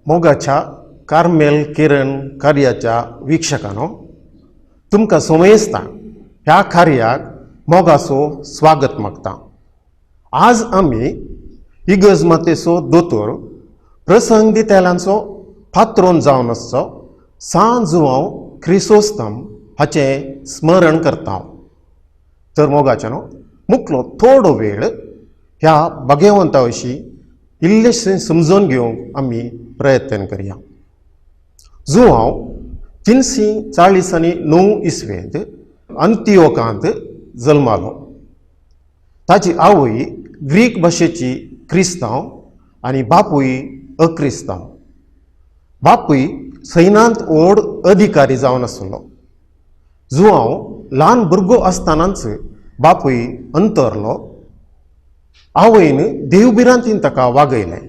मोगाच्या कार्मेल किरण कार्याच्या वीक्षकांनो, तुमकां सोमयेस्तां ह्या कार्याक मोगाचो स्वागत मागता। आज आमी इगर्ज मातेचो दोतोर प्रसंग दितेलांचो पात्रोन जावन आसचो सान जुआंव क्रिसोस्तम हाचे स्मरण करता। तर मोगाच्यानो मुखलो थोडो वेळ ह्या भाग्यवंता विशीं इल्लेशें समजून घेवंक आमी प्रयत्न करया। जुआंव 349 इसवेंत अंतियोकांत जल्मालो। ताची आवय ग्रीक भाशेची क्रिस्तांव आनी बापूय अक्रिस्तांव। बापूय सैन्यांत व्हड अधिकारी जावन आसलो। जुआंव ल्हान भुरगो आसतनाच बापूय अंतरलो। आवयन देवबिरांतीन ताका वागयलें।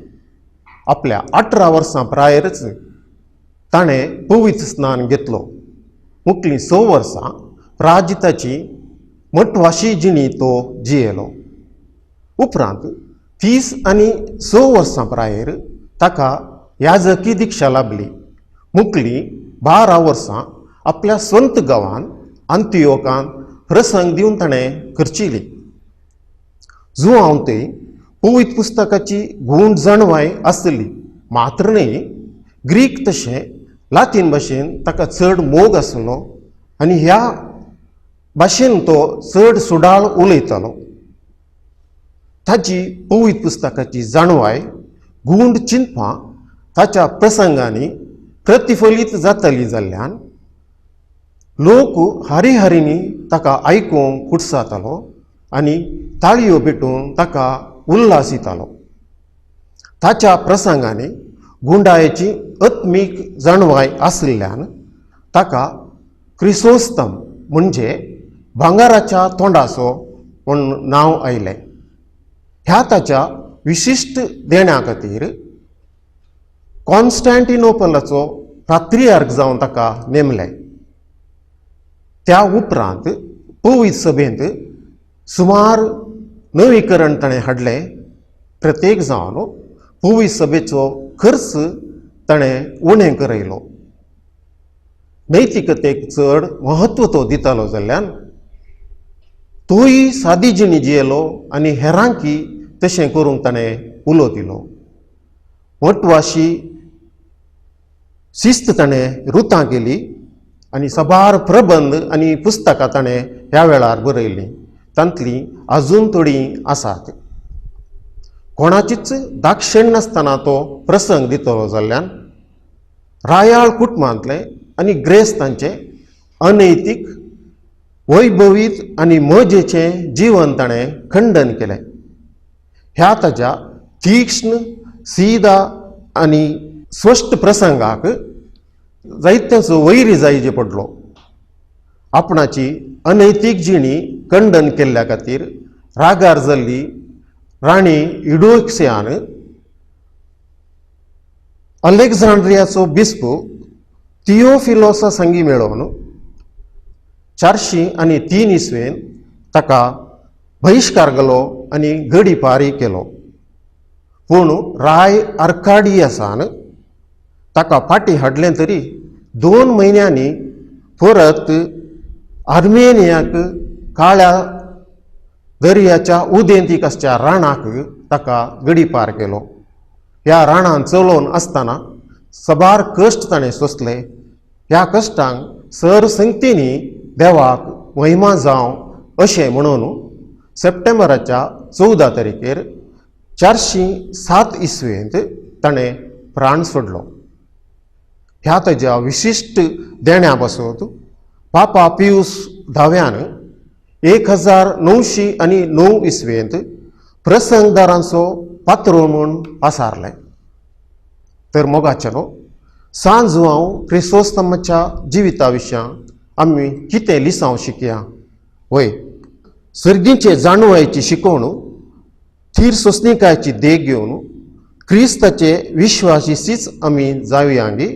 आपल्या 18 वर्सां प्रायरच ताणें पवित्र स्नान घेतलो। मुखलीं 6 वर्सां प्राजिताची मठवाशी जिणी तो जियेलो। उपरांत 30 आनी 6 वर्सां प्रायर ताका याजकी दिक्षा लाभली। मुखलीं 12 वर्सां आपल्या स्वंत गांवांत अंतियोकांत प्रसंग दिवन ताणें करचिली। जुआंव ते पवित्र पुस्तकाची गूण जाणवाय आसली, मात्र न्ही ग्रीक तशें लातीन भाशेन ताका चड मोग आसलो आनी ह्या भाशेन तो चड सुडाळ उलयतालो। ताची पवित्र पुस्तकाची जाणवाय गूंड चिंतपां ताच्या प्रसंगांनी प्रतिफलीत जातली जाल्ल्यान लोक हारी हारींनी ताका आयकूंक कुडसातालो आनी ताळयो पेटून ताका उल्हास दितालो. ताच्या प्रसंगांनी गुंडायेची आत्मीक जाणवाय आशिल्ल्यान ताका क्रिसोस्तम म्हणजे भांगाराच्या तोंडाचो म्हूण नांव आयलें. ह्या ताच्या विशिश्ट देण्या खातीर कॉन्स्टँटिनोपलाचो पात्रियार्क जावन ताका नेमलें. त्या उपरांत पवित्र सभेंत सुमार नवीकरण ताणें हाडलें. प्रत्येक जावन पवित्र सभेचो खर्च ताणें उणें करयलो. नैतिकतेक चड म्हत्व तो दितालो जाल्यान तोय सादी जिणी जियेलो आनी हेरांकी तशें करूंक ताणें उलो दिलो. म्हत्वाची शिस्त ताणें रुतां केली आनी सबार प्रबंध आनी पुस्तकां ताणें ह्या वेळार बरयलीं. तांतलीं आजून थोडीं आसात. कोणाचीच दाक्षिण्य नासतना तो प्रसंग दितलो जाल्यान रायाळ कुटुंबांतले आनी ग्रेस्तांचे अनैतीक वैभवीत आनी मजेचें जीवन ताणें खंडन केलें. ह्या ताच्या तीक्ष्ण सीदा आनी स्पश्ट प्रसंगाक जायत्यांचो वैरी जायचे पडलो. आपणाची अनैतीक जिणी खंडन केल्ल्या खातीर रागार जाल्ली राणी युडोक्सियान अलेक्झांड्रियाचो बिस्प थियोफिलोसा संगी मेळोवन 403 इसवेन ताका बहिश्कार केलो आनी गडीपारी केलो. पूण राय आर्काडियसान ताका फाटीं हाडलें तरी 2 म्हयन्यांनी परत आर्मेनियाक काळ्या दर्याच्या उदेंतीक आसच्या राणाक ताका गडीपार केलो. ह्या राणान चलोवन आसतना सबार कश्ट ताणें सोंसले. ह्या कश्टांक सरसंगतीनी देवाक महिमा जावं अशें म्हणून सप्टेंबराच्या 14 तारखेर 407 इसवेंत ताणें प्राण सोडलो. ह्या ताच्या विशिश्ट देण्या पासत पापा पियूस धाव्यान 1909 इसवेंत प्रसंगदारांचो पात्रो म्हूण पासारलें. तर मोगाचेलो सांज हांव क्रिसोस्तमाच्या जिविता विशयां आमी कितें लिसांव शिकया. वय सर्गीचे जाणवायेची शिकवण थीर सोंसणीकायची देख घेवन क्रिस्ताचे विश्वासीच आमी जावयांगी.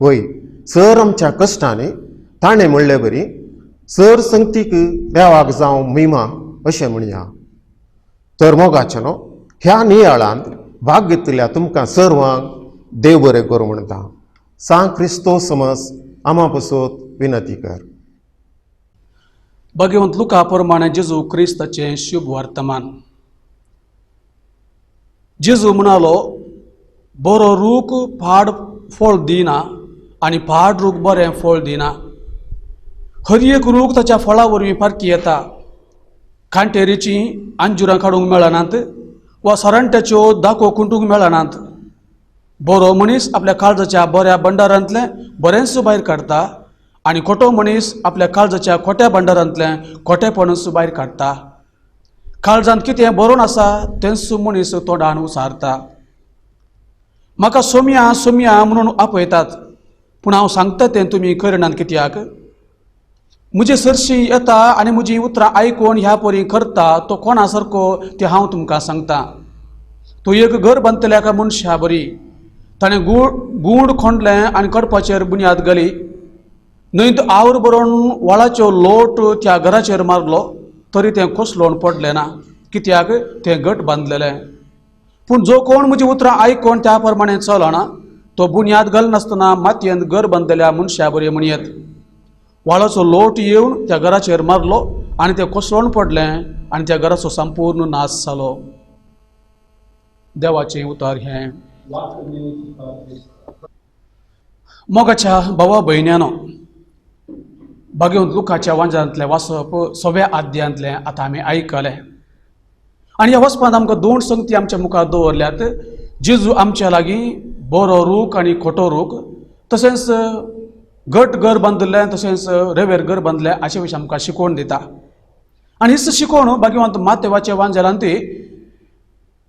वय सर आमच्या कश्टांनी ताणें म्हणले बरी सर संगतीक देवाक जावं महिमा अशें म्हणया. तर मोगाचेनो ह्या नियाळांत भाग घेतल्या तुमकां सर्वांक देव बरें करूं म्हणटा. सांग क्रिस्तो समज आमा पसत विनंती कर. भगवंत लुका प्रमाणे जेजू क्रिस्ताचें शुभ वर्तमान. जेजू म्हणालो बरो रूख पाड फळ दिना आनी पाड रूख बरें फळ दिना. हर एक रूख ताच्या फळा वरवीं पारखी येता. खांटेरीची अंजुरां काडूंक मेळनात वा सरांट्याच्यो दाखो कुंटूंक मेळनात. बरो मनीस आपल्या काळजाच्या बऱ्या भंडारांतलें बरेंच भायर काडटा आनी खोटो मनीस आपल्या काळजाच्या खोट्या भंडारांतलें खोटेपणूच भायर काडटा. काळजांत कितें बरोवन आसा तेंच मनीस तोंडान उसारता. म्हाका सोम्या सोम्या म्हणून आपयतात पूण हांव सांगता तें तुमी करनात कित्याक. म्हजे सरशी येता आनी म्हजीं उतरां आयकून ह्या परी करता तो कोणा सारको तें हांव तुमकां सांगता. तो एक घर बांदतल्या एका मनशा बरी. ताणें गूंड खोंडलें आनी कडपाचेर बुन्याद घाली. न्हंयत आवड बरोवन वळाच्यो लोट त्या घराचेर मारलो तरी तें कोसळून पडलें ना कित्याक तें घट बांदलेलें. पूण जो कोण म्हजी उतरां आयकून त्या प्रमाणे चलना तो बुन्याद घालनासतना मातयेंत घर बांदलेल्या मनशा बरी म्हणयत. वाळाचो लोट येवन त्या घराचेर मारलो आनी तें कोसळून पडलें आनी त्या घराचो संपूर्ण नाश जालो. देवाचें उतर हें. मोगाच्या भावा भयण्यानो, भगवंत लुकाच्या वांजांतलें वाचप 6व्या अध्यायांतलें आतां आमी आयकलें. आनी ह्या वचपांत आमकां 2 संगती आमच्या मुखार दवरल्यात. जेजू आमच्या लागीं बरो रूख आनी खोटो रूख, तशेंच घट घर बांदलें तशेंच रेवेर घर बांदलें हाचे विशीं आमकां शिकवण दिता. आनी हिच शिकोवण भगवंत मातेवाचे वांजेलांती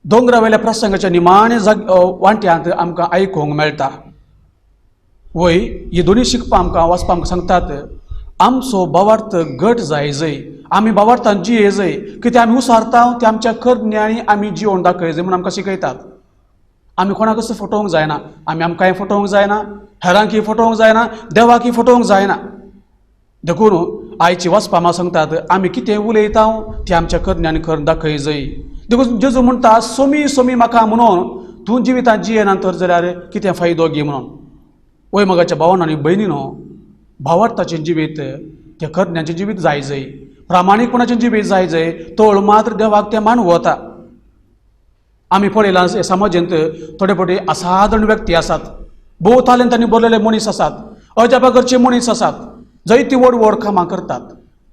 दोंगरा वयल्या प्रसंगाच्या निमाणे वांट्यांत आमकां आयकूंक मेळटा. वय ही दोनी शिकपां आमकां वाचपाक आमकां सांगतात. आमचो भावार्थ घट जाय, आमी भावार्थान जिये जाय, कितें आमी उसारता तें आमच्या करण्यांनी आमी जिवन दाखय जाय म्हणून आमकां शिकयतात. आमी कोणाकच फटोवंक जायना, आमी आमकांय फटोवंक जायना, हेरांकय फटोवंक जायना, देवाकय फटोवंक जायना. देखून आयची वाचपां म्हाका सांगतात आमी कितें उलयता तें आमच्या करण्यांनी करून दाखय जाय. देखून जेजू म्हणटा सोमी सोमी म्हाका म्हणून तूं जिवितांत जियेना तर जाल्यार कितें फायदो घे म्हणून. वय मगाच्या भावांनो आनी भयणीनो, भावार्थाचें जिवीत तें करण्यांचें जिवीत जाय, प्रामाणीकपणाचें जिवीत जाय, तोळ मात्र देवाक तें मानवता. आमी पळयलां हे समाजांत थोडे फावटी असाधारण व्यक्ती आसात, भोव तालंतांनी भरलेले मनीस आसात, अजापाकडचे मनीस आसात, जायतीं व्हड व्हड कामां करतात.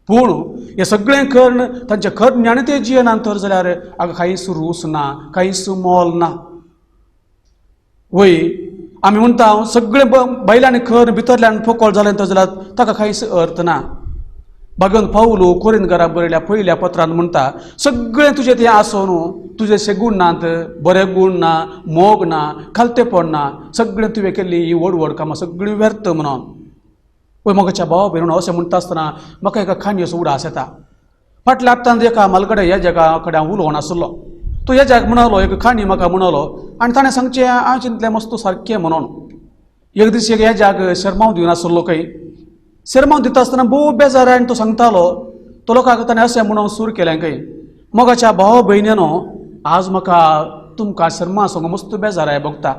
पूण हे सगळें कर्ण तांच्या करण्यान ते जियेनात तर जाल्यार हाका कांयच रूच ना, कांयच मोल ना. वय आमी म्हणटा सगळें बैलांनी कर्ण भितरल्यान फोकोळ जालें तर जाल्यार ताका कांयच अर्थ ना. भगवंत पावलो कोरिंथकारांक बरयल्या पयल्या पत्रांत म्हणटा सगळें तुजें तें आसून तुजे गूण नात, बरे गूण ना, मोग ना, खालतेपण ना, सगळें तुवें केल्ली ही व्हड व्हड कामां सगळीं व्यर्थ म्हणून. पळय मोगाच्या भावा भयणीनो, अशें म्हणटा आसतना म्हाका एका खाणयेचो उडास येता. फाटल्या हप्त्यांत एका मालगडे ह्या जगा कडेन उलोवन आसलो. तो ह्या जगाक म्हणलो एक खाणी म्हाका म्हणलो आनी ताणें सांगचें हांव चिंतलें मस्त सारकें म्हणून. एक दीस ह्या जग शर्माव दिवन आसलो खंय. शर्माव दिता आसतना भोव बेजारान तो सांगतालो. तो लोकांक ताणें अशें म्हणून सूर केलें खंय, मोगाच्या भावा भयणीनो, आज म्हाका तुमकां शर्मा सांगूंक मस्त बेजाराय भोगता.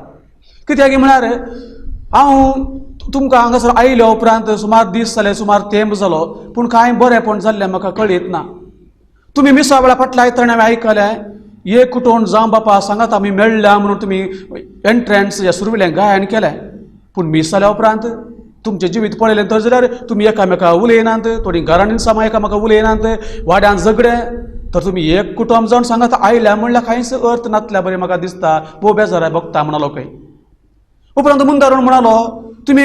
कित्याक म्हळ्यार हांव तुमकां हांगासर आयल्या उपरांत सुमार दीस जाले, सुमार तेंप जालो, पूण कांय बरेंपण जाल्लें म्हाका कळीत ना. तुमी मिसा वेळा फाटल्या आयतारणे हांवें आयकलें एक कुटोण जावं बापा सांगात आमी मेळ्ळ्या म्हणून तुमी एंट्रन्स ह्या सुरविलें गायन केलें. पूण मीस जाल्या उपरांत तुमचें जिवीत पळयलें तर जाल्यार तुमी एकामेका उलयनात, थोडीं घरांनी सामा एकामेका उलयनात, वाड्यान झगडे. तर तुमी एक कुटुंब जावन सांगात आयल्या म्हणल्यार कांयच अर्थ नासल्या बरें म्हाका दिसता, भोव बेजाराय भोगता म्हणलो खंय. उपरांत मुंदारून म्हणालो तुमी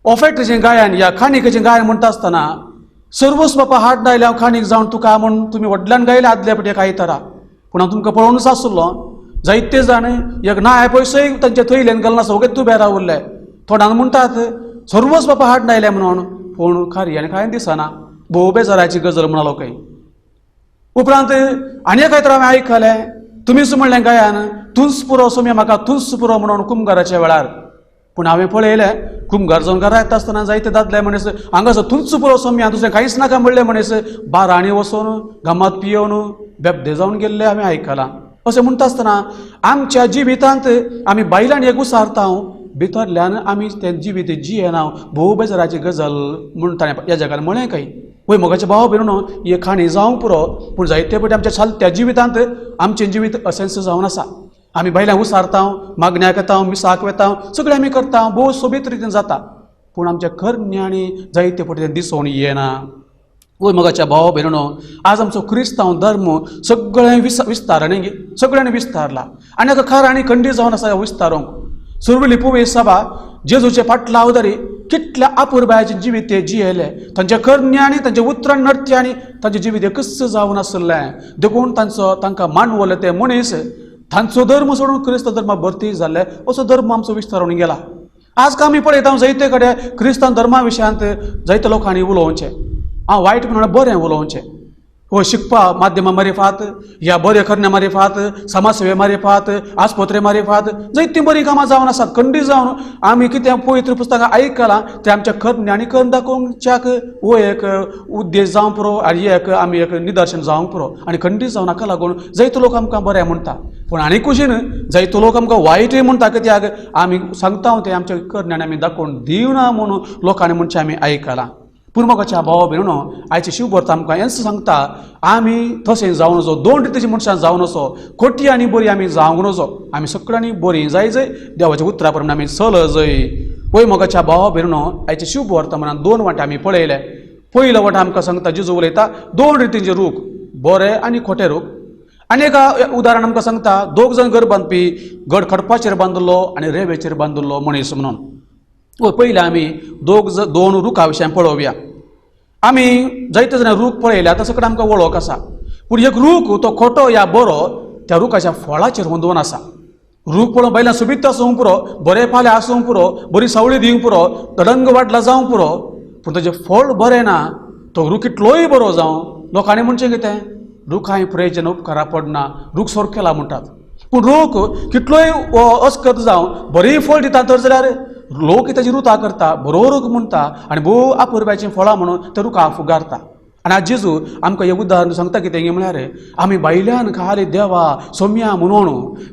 ऑफेट्रीचें गायन या खाणिकेचें गायन म्हणटा आसतना सर्वस्व बापा हाड दायल्या हांव खाणीक जावन तुका म्हूण तुमी व्हडल्यान गायल्या आदल्या फावटी आयतारा. पूण हांव तुमकां पळोवनूच आसलो, जायते जाण एक नाय पयसोय तांचे थैलेन घालना सगळे तुबे रावल्ले. थोड्यांक म्हणटात सर्वस्व बापा हाड दायल्या म्हणून, पूण खरी आनी कांय दिसना, भोव बेजाराची गजाल म्हणालो खंय. उपरांत आनी एक तर हांवें आयकलें तुमीच म्हणलें गायन तुंच पुरो सोम्या म्हाका तुंच पुरो म्हणून कुंभाराच्या वेळार. पूण हांवें पळयलें कुंभार जावन घरा येता आसतना जायते दादले मनीस हांगासर तुंच पुरो सोम्या दुसरें कांयच नाका म्हणलें मनीस बारांनी वचून घामात पियोवन बेबदे जावन गेल्ले हांवें आयकलां. अशें म्हणटा आसतना आमच्या जिवितांत आमी बायलांनी एक उसारता भितरल्यान आमी तें जिवीत जियेना, भोव बेजाराची गजाल म्हूण ताणें ह्या जगान म्हळें खंय. वय मोगाच्या भावा भयणीनो, ही खाणी जावंक पुरो, पूण जायते फावटी आमच्या चालत्या जिवितांत आमचें जिवीत असेंच जावन आसा. आमी बायलांक उसारता, मागण्याक येता, मिसाक वेता, सगळें आमी करता, भोव सोबीत रितीन जाता, पूण आमच्या करण्यांनी जायते फावटी तें दिसून येना. वय मोगाच्या भावा भयणीनो, आज आमचो क्रिस्तांव धर्म सगळें विस्तारांनी सगळ्यांनी विस्तारला आनी हाका खर आनी खंडी जावन आसा विस्तारूंक. सुरविली पुवे सभा जेजूचे फाटला अवतारी कितल्या अपुरबायाचें जिवीत ते जियेले, तांच्या करण्यांनी तांच्या उतरां नृत्यांनी तांचें जिवीत कस जावन आसलें. देखून तांकां मानवले ते मनीस तांचो धर्म सोडून क्रिस्त धर्मा भरती जाल्ले, असो धर्म आमचो विस्तारून गेला. आज आमी पळयता जायते कडेन क्रिस्तांव धर्मा विशयांत जायते लोकांनी उलोवचें, हांव वायट म्हणून बरें उलोवचें. हो शिकपा माध्यमां मारिफात, ह्या बरें करण्या मारिफात, समाज सेवे मारिफात, आस्पत्रे मारिफात जायतीं बरीं कामां जावन आसात. खंडी जावन आमी कितें पवित्र पुस्तकां आयकलां तें आमच्या करण्यांनी करून दाखोवच्याक हो एक उद्देश जावं पुरो आनी एक आमी एक निदर्शन जावंक पुरो. आनी खंडी जावन हाका लागून जायतो लोक आमकां बरें म्हणटा, पूण आनी कुशीन जायतो लोक आमकां वायटूय म्हणटा. कित्याक आमी सांगता तें आमच्या करण्यांनी आमी दाखोवन दिवना म्हणून लोकांनी म्हणचें आमी आयकलां. पूण मोगाच्या भावा भयणीनो, आयचे शिवभर्त आमकां हेंच सांगता आमी तशें जावं नजो, दोन रितीची मनशां जावं नजो, खोटी आनी बरी आमी जावंक नजो, आमी सगळ्यांनी बरीं जाय देवाच्या उतरा प्रमाणे आमी चल जाय. वय मोगाच्या भावा भयणीनो, आयचे शिवभर्त म्हणून दोन वाटे आमी पळयले. पयलो वाटो आमकां सांगता जेजू उलयता दोन रितींचे रूख, बरें आनी खोटें रूख. आनी एक उदाहरण आमकां सांगता दोग जाण घर बांदपी, गड खडपाचेर बांदलो आनी रेंवेचेर बांदलो मनीस म्हणून. पयलीं आमी दोन रुखा विशयान पळोवया. आमी जायते जाणां रूख पळयले आतां सगळें आमकां वळख आसा पूण एक रूख तो खोटो या बरो त्या रुखाच्या फळाचेर हुंदोवन आसा रूख पळोवन बैलां सुबित आसूंक पुरो बरे पाले आसूंक पुरो बरी सावळी दिवंक पुरो दडंग वाडला जावंक पुरो पूण ताजें फळ बरें ना तो रूख कितलोय बरो जावं लोकांनी म्हणचें कितें रुखांय प्रयोजन उपकारा पडना रूख सोर केला म्हणटात पूण रूख कितलोय अस्कत जावं बरी फळ दिता तर जाल्यार लोक ताची रुता करता बरो रूख म्हणटा आनी भोव अपुरब्याचीं फळां म्हणून त्या रुखाक फुगारता आनी आज जेजू आमकां हें उदाहरण सांगता कितें म्हळ्यार आमी भायल्यान खाली देवा सोम्या म्हणून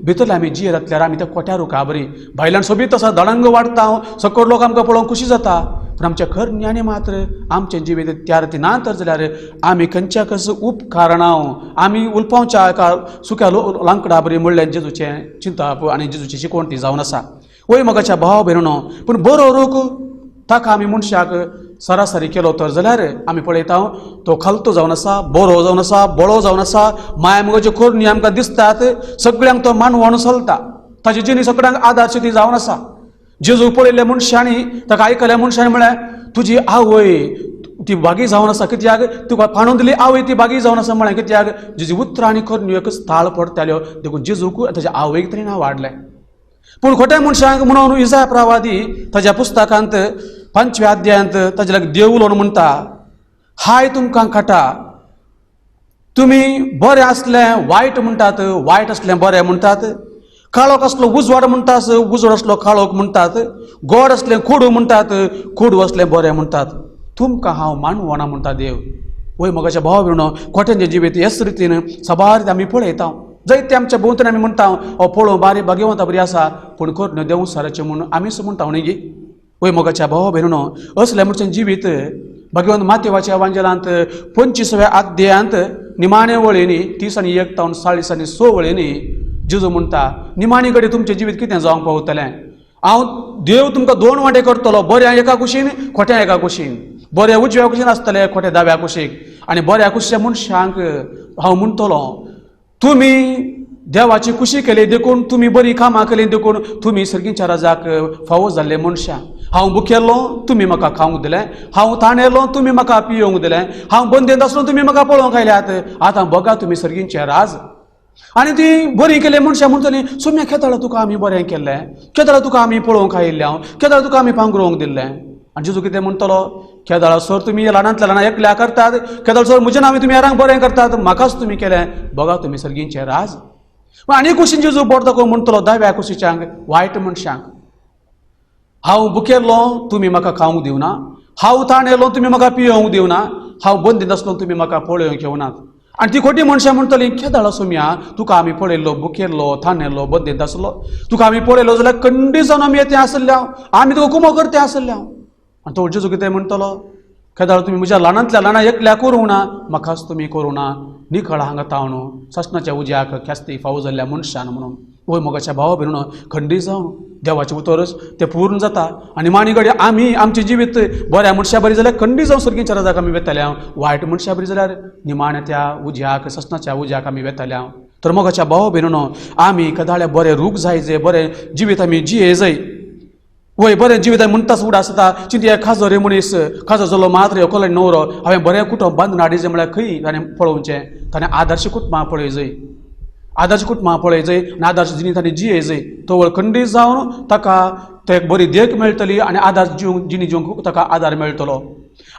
भितरले आमी जियेर जातल्यार आमी त्या कोट्या रुखा बरी भायल्यान सोबीत आसा दडंग वाडटा सकट लोक आमकां पळोवन खुशी जाता पूण आमच्या खर ज्ञानी मात्र आमचें जिवीत त्या रितीन तर जाल्यार आमी खंयच्या कस उपकारणांव आमी उलपावच्या एका सुक्या लांकडा बरी म्हणल्यार जेजूचें चिंता आनी जेजूची शिकवण ती जावन आसा वय मोगाच्या भाव भयणो पूण बरो रूख ताका आमी मनशाक सरासरी केलो तर जाल्यार आमी पळयता तो खालतो जावन आसा बरो जावन आसा बळो जावन आसा माय मोगाच्यो खोरणी आमकां दिसतात सगळ्यांक तो मानवण चलता ताची जिणी सगळ्यांक आदारची ती जावन आसा जेजू पळयल्ल्या मनशांनी ताका आयकल्या मनशांनी म्हळ्यार तुजी आवय ती बागी जावन आसा कित्याक तुका फाणून दिली आवय ती बागी जावन आसा म्हळें कित्याक जेजी उतरां आनी खोरण्यो एकच ताळ पडटाल्यो देखून जेजूक ताच्या आवयक तरी नांव वाडलें पूण खोट्या मनशांक म्हणून इसाया प्रवादी ताच्या पुस्तकांत 5व्या अध्यायांत ताजे लागी देव उलोवन म्हणटा हाय तुमकां काटा तुमी बरें असलें वायट म्हणटात वायट असलें बरें म्हणटात काळोख असलो उजवाड म्हणटात उजवाड असलो काळोख म्हणटात गोड असलें कोडू म्हणटात कोडू असलें बरें म्हणटात तुमकां हांव मानवना म्हणटा देव वय मोगाच्या भाव भयणो खोट्यांचें जिवीत हेच रितीन सबार आमी पळयता जायते आमच्या भोंवतणी आमी म्हणटा पळोवं बारी भाग्यवंतां बरी आसा पूण खर देव साराचें म्हणून आमीच म्हणटा न्ही गे वय मोगाच्या भाव भयणो असलें म्हणचें जिवीत भगवंत मातेवाच्या वांजलांत 25व्या अध्यायांत निमाणे वळेनी 30 आनी 1 तावन 40 आनी 6 वळेनी जेजू म्हणटा निमाणी घडी तुमचें जिवीत कितें जावंक पावतलें हांव देव तुमकां 2 वांटे करतलो बऱ्या एका कुशीन खोट्या एका कुशीन बऱ्या उजव्या कुशीन आसतले खोट्या दाव्या कुशीक आनी बऱ्या कुशीच्या मनशांक हांव म्हणटलो तुमी देवाची खुशी केली देखून तुमी बरी कामां केली देखून तुमी सर्गीच्या राजाक फावो जाल्ले मनशां हांव भुकेल्लो तुमी म्हाका खावंक दिलें हांव ताणेलो तुमी म्हाका पियोवंक दिलें हांव बंदेंत आसलो तुमी म्हाका पळोवंक आयल्यात आतां बघा तुमी सर्गीचे राज आनी ती बरी केले मनशां म्हणटली सोम्या केदाळ तुका आमी बरें केल्लें केदाळ तुका आमी पळोवंक आयिल्लें केदाळ तुका आमी पांगरोवंक दिल्लें आनी जेजू कितें म्हणटलो केदाळ सर तुमी ल्हानांतल्या ल्हान एकल्या करतात केदाळ सर म्हजें नांव तुमी हेरांक बरें करतात म्हाकाच तुमी केलें बघा तुमी सर्गीचे राज आनी कुशीन जेजू बोट दाखोवन म्हणटलो दाव्या कुशीच्यांक वायट मनशांक हांव भुकेल्लो तुमी म्हाका खावंक दिवना हांव ताणेलो तुमी म्हाका पियोवंक दिवना हांव बंदीत आसलो तुमी म्हाका पळोवंक येवनात आनी ती खोटी मनशां म्हणटली केदाळ सोम्या तुका आमी पळयल्लो भुकेल्लो थानेल्लो बंदीत आसलो तुका आमी पळयलो जाल्यार खंडी जावन आमी येते आसले आमी तुका कुमो करते आसले आनी तो जेजू कितें म्हणटलो केदाळ तुमी म्हज्या ल्हानांतल्या ल्हाना एकल्या करूं ना म्हाकाच तुमी करूं ना निखळ हांगा तावणू ससनाच्या उज्याक ख्यास्ती फावो जाल्ल्या मनशान म्हणून वय मोगाच्या भावा भयणो खंडी जावन देवाचें उतरच तें पूर्ण जाता आनी माणी घडी आमी आमचें जिवीत बऱ्या मनशां बरी जाल्यार खंडी जावन सर्गीच्या राजाक आमी वेतले वायट मनशां बरी जाल्यार निमाण्या त्या उज्याक ससनाच्या उज्याक आमी वेतले तर मोगाच्या भावा भयणो आमी केदाळे बरें रूख जाय जे बरें जिवीत आमी जिये जाय वय बरें जिवीत म्हणटाच उड आसता चिंती खाजो रे मनीस खाजो जालो मात्र एकोले न्हवरो हांवें बरें कुटुंब बांदून हाडिचें म्हळ्यार खंय ताणें पळोवचें ताणें आदर्श कुटुंबां पळय जाय आदर्श कुटुंबां पळय जाय आनी आदर्श जिणी ताणें जिये जाय तो खंडीत जावन ताका ते बरी देख मेळटली आनी आदार जिणी जिवंक ताका आदार मेळटलो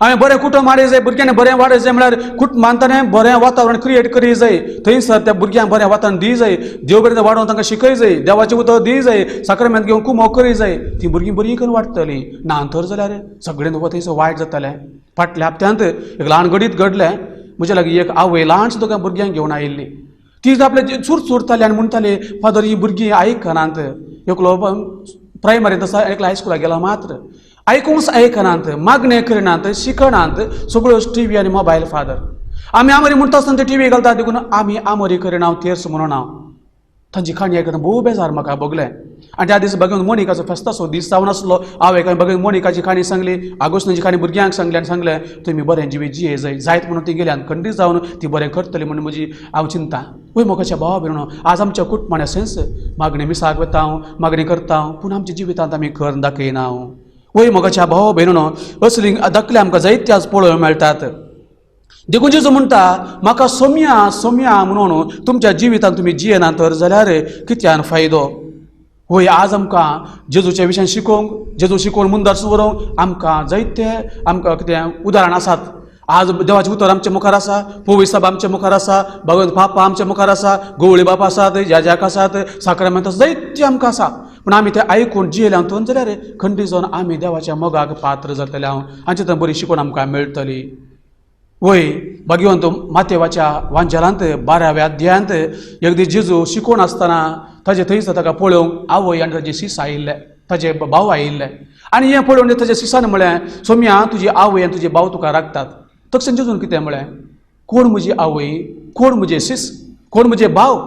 हांवें बरें कुटुंब हाडे जाय भुरग्यांनी बरें वाडय जाय म्हळ्यार कुटुंबान ताणें बरें वातावरण क्रिएट करी जाय थंयसर त्या भुरग्यांक बरें वातावरण दी जाय देव बरें वाडोवन तांकां शिकय जाय देवाचें उतर दी जाय साक्रमेंत घेवन कुमो करी जाय ती भुरगीं बरीं करून वाडटलीं ना तर जाल्यार सगळें थंयसर वायट जातलें फाटल्या हप्त्यांत एक ल्हान घडीत घडलें म्हजे लागीं एक आवय ल्हानशी दोगां भुरग्यांक घेवन आयिल्ली ती आपले चुरचुरताली आनी म्हणटाली फादर ही भुरगीं आयकनात एकलो प्रायमरींत आसा एकलो हायस्कुलाक गेला मात्र आयकूंक आयकनात मागणे करिनात शिकनात सगळ्यो टीव्ही आनी मोबायल फादर आमी आमरी म्हणटा आसतना ते टीव्ही घालतात देखून आमी आमरी करिना हांव तेर्स म्हणून हांव तांची खाणी आयकतना भोव बेजार म्हाका भोगलें आनी त्या दीस भगवंत मोनिकाचो फेस्ताचो दीस जावन आसलो हांव एका भगवंत मोनिकाची खाणी सांगली आगोस्ताची खाणी भुरग्यांक सांगली आनी सांगलें तुमी बरें जिवीत जिये जाय जायत म्हणून ती गेली आनी खंडीत जावन ती बरें करतली म्हणून म्हजी हांव चिंता वय मोगाच्या भावा भयणो आज आमच्या कुटुंबान सेन्स मागणी मिसाक वता हांव मागणी करता पूण आमच्या जिवितांत आमी खर दाखयना वय मोगाच्या भाव भयणीनो, असली दाखले आमकां जायते आज पळोवंक मेळटात. देखून जेजू म्हणटा म्हाका सोम्या सोम्या म्हणून तुमच्या जिवितांत तुमी जियेना तर जाल्यार कित्यान फायदो. वय आज आमकां जेजूच्या विशयान शिकोवंक, जेजू शिकोवन मुंदार व्हरूंक आमकां जायते आमकां कितें उदाहरण आसात. आज देवाचें उतर आमचे मुखार आसा, पोवी साब आमचे मुखार आसा, भगवंत पापा आमचे मुखार आसा, गवळी बापा आसात, याजक आसात, साक्रामेंत जायते आमकां आसा. पूण आमी ते आयकून जियेले हातून जाल्यार खंडी जावन आमी देवाच्या मोगाक पात्र जातले हांव हांचे तर बरी शिकून आमकां मेळटली. वय भगवंत मातेवाच्या वांजेलांत 12व्या अध्यायांत एक दीस जेजू शिकोवन आसतना ताजे थंयसर ताका पळोवंक आवय आनी ताजे शिस आयिल्ले, ताजे भाव आयिल्ले. आनी हें पळोवन ताज्या शिसान म्हळें, सोम्या तुजी आवय आनी तुजे भाव तुका राखतात. तक्षण जेजून कितें म्हळें, कोण म्हजी आवय, कोण म्हजे शिस, कोण म्हजे भाव,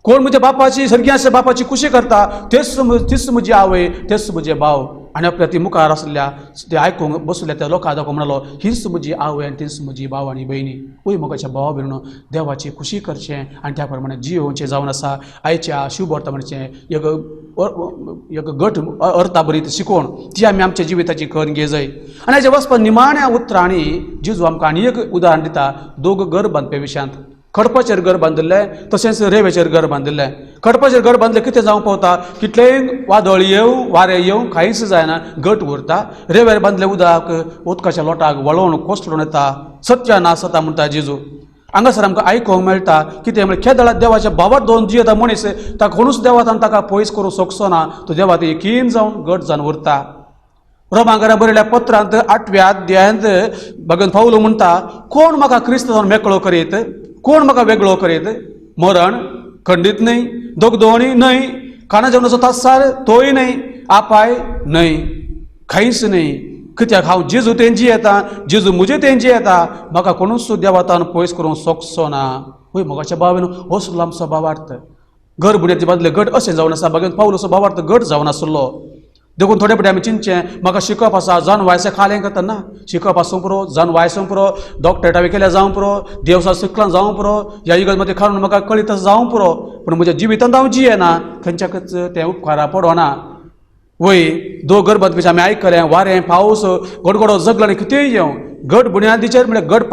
कोण म्हज्या बापाची सर्गीय बापाची खुशी करता तीच म्हजी आवय, तेच म्हजे भाव. आनी आपल्या ती मुखार आसल्या ते आयकूंक बसल्या त्या लोकां दाखोवंक म्हणलो, हीच म्हजी आवय आनी तीच म्हजी भाव आनी भयणी. वय मोगाच्या भावा भयणीनो, देवाची खुशी करचें आनी त्या प्रमाणे जियोवचें जावन आसा. आयच्या शुभ वर्तमानाचें एक गट अर्था बरीत शिकोवन ती आमी आमच्या जिविताची खण घे जाय. आनी हेजे वचपाक निमाण्या उतरांनी जेजू आमकां आनी एक उदाहरण दिता 2 घर बांदपे विशयांत. खडपाचेर घर बांदिल्लें, तशेंच रेंवेचेर घर बांदिल्लें. खडपाचेर घर बांदलें कितें जावंक पावता, कितलेंय वादळ येवं, वारें येवं, कांयच जायना, घट उरता. रेंवेर बांदलें उदक उदकाच्या लोटाक वळोवन कोसळून येता, सत्यानाश जाता म्हणटा जेजू. हांगासर आमकां आयकूंक मेळटा कितें म्हळ्यार खेदाळात देवाच्या भावार दोन जियेता मनीस ताका कोणूच देवातान ताका पयस करूंक शकचो ना. तो देवात एकीन जावन घट जावन उरता. रोमांकारां बरयल्या पत्रांत 8व्या अध्यायांत भगवंत पावलो म्हणटा, कोण म्हाका क्रिस्त जावन मेकळो करीत, कोण म्हाका वेगळो करीत. मरण खंडीत न्हय, दोगदोणी न्हय, खाणा जेवणाचो तासार तोय न्हय, आपाय न्हय, कांयच न्हय. कित्याक हांव जेजू तेंची येता, जेजू म्हजे तेंची येता, म्हाका कोणूच देवातान पयस करूंक शकचो ना. वय मोगाच्या भावान असलो आमचो भावार्थ. घर बुड्याचे बदले गट अशें जावन आसा. भगवंत पावलोचो भावार्थ गट जावन आसलो. देखून थोडे फावटी आमी चिंतचें, म्हाका शिकप आसा, जावन वायसें खालें करता ना. शिकप आसूं पुरो, जावन वायसूं पुरो, डॉक्टरेटावी केल्या जावं पुरो, देवसा शिकलां जावं पुरो, ह्या युगांत मदीं खारून म्हाका कळीत जावं पुरो. पूण म्हज्या जिवितांत हांव जियेना, खंयच्याकच तें उपकारा पडोना. वय 2 घर बांदपेचें आमी आयकलें, वारें पावस गडगडो जगलो आनी कितेंय येवं, गट बुन्यादीचेर म्हळ्यार गट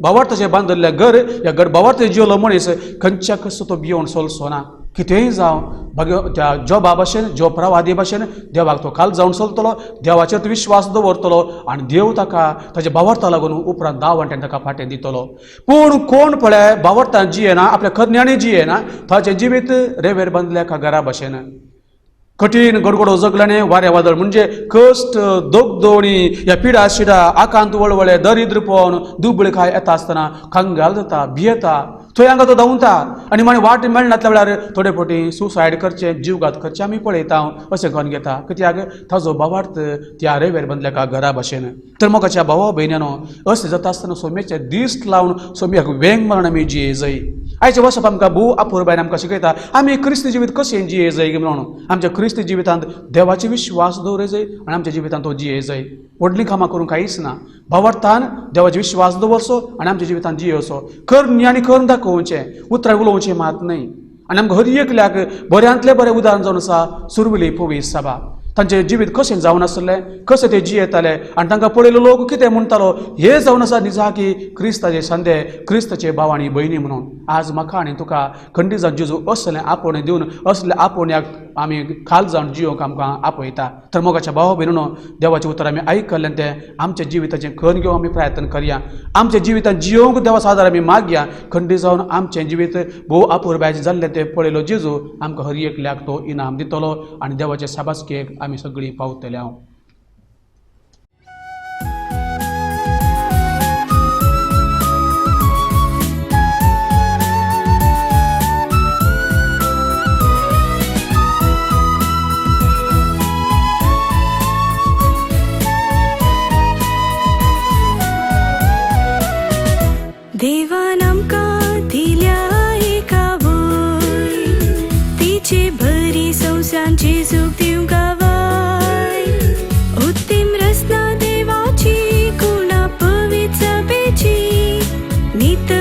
भावार्थाचेर बांदिल्लें घर, ह्या गट भावार्थाचेर जियेलो मनीस खंयच्याकच तो भियोन सोलचो ना. कितेंय जावं त्या जॉबा भाशेन, जॉबरावादी भाशेन देवाक तो खाल जावन चलतलो, देवाचेर तो विश्वास दवरतलो आनी देव ताका ताच्या भावार्था लागून उपरांत 10 वांट्यान ताका फाटें दितलो. पूण कोण पळय भावार्थान जियेना, आपल्या खज्ञानी जियेना, ताचें जिवीत रेंवेर बांदल्या कागारा भाशेन कठीण गडगडो जगल्याने, वारें वादळ म्हणजे कश्ट, दोगदोणी, ह्या पिडा शिडा, आकांत वळवळे, दरिद्रपण, दुबळकाय येता आसतना कंगाल जाता, भियेता, थंय हांगा तो धांवता. आनी मागीर वाट मेळनातल्या वेळार थोडे फावटी सुसायड करचें, जीव घात करचें आमी पळयता अशें करून घेता. कित्याक ताजो भावार्थ त्या रेंवेर बांदल्या का घरा भाशेन. तर मोगाच्या भावा भयण्यानो, अशें जाता आसतना सोम्याचे दीस लावन सोम्याक वेंग मारून आमी जिये जाय. आयचे वचप आमकां भोव अपुरबायन आमकां शिकयता आमी क्रिस्ती जिवीत कशें जिये जाय म्हणून. आमच्या क्रिस्ती जिवितांत देवाचे विश्वास दवरूं जाय आनी आमच्या जिवितांत तो जिये जाय. व्हडलीं कामां करूंक कांयच ना, भावार्थान देवाचे विश्वास दवरचो आनी आमच्या जिवितांत जियोचो. करनी आनी करून दाखोवचें, उतरां उलोवचें मात न्हय. आनी आमकां हर एकल्याक बऱ्यांतलें बरें उदाहरण जावन आसा सुरविली पोवी साबा. तांचें जिवीत कशें जावन आसलें, कशें ते जियेताले आनी तांकां पळयलो लोक कितें म्हणटालो, हे जावन आसा निजाकी क्रिस्ताचे संदे, क्रिस्ताचे भाव आनी भयणी म्हणून. आज म्हाका आनी तुका खंडी जावन जेजू असलें आपोवणें दिवन असल्या आपोवण्याक आमी खाल जावन जियोवंक आमकां आपयता. तर मोगाच्या भावा भयणीनो, देवाचें उतर आमी आयकल्लें तें आमच्या जिविताचें खण घेवंक आमी प्रयत्न करया. आमच्या जिवितांत जियोवंक देवा सादार आमी मागया. खंडी जावन आमचें जिवीत भोव अपुरबायेचें जाल्लें तें पळयलो जेजू आमकां हर एकल्याक तो इनाम दितलो आनी देवाचे शाबासकेक आमी सगळीं पावतले. हांव देवान आमकां दिल्या एका वय, तिचे बरी संवसार जेजूक दिवंक गावाय. उत्तीम रचना देवाची, गुणां पवित्र सभेची, नित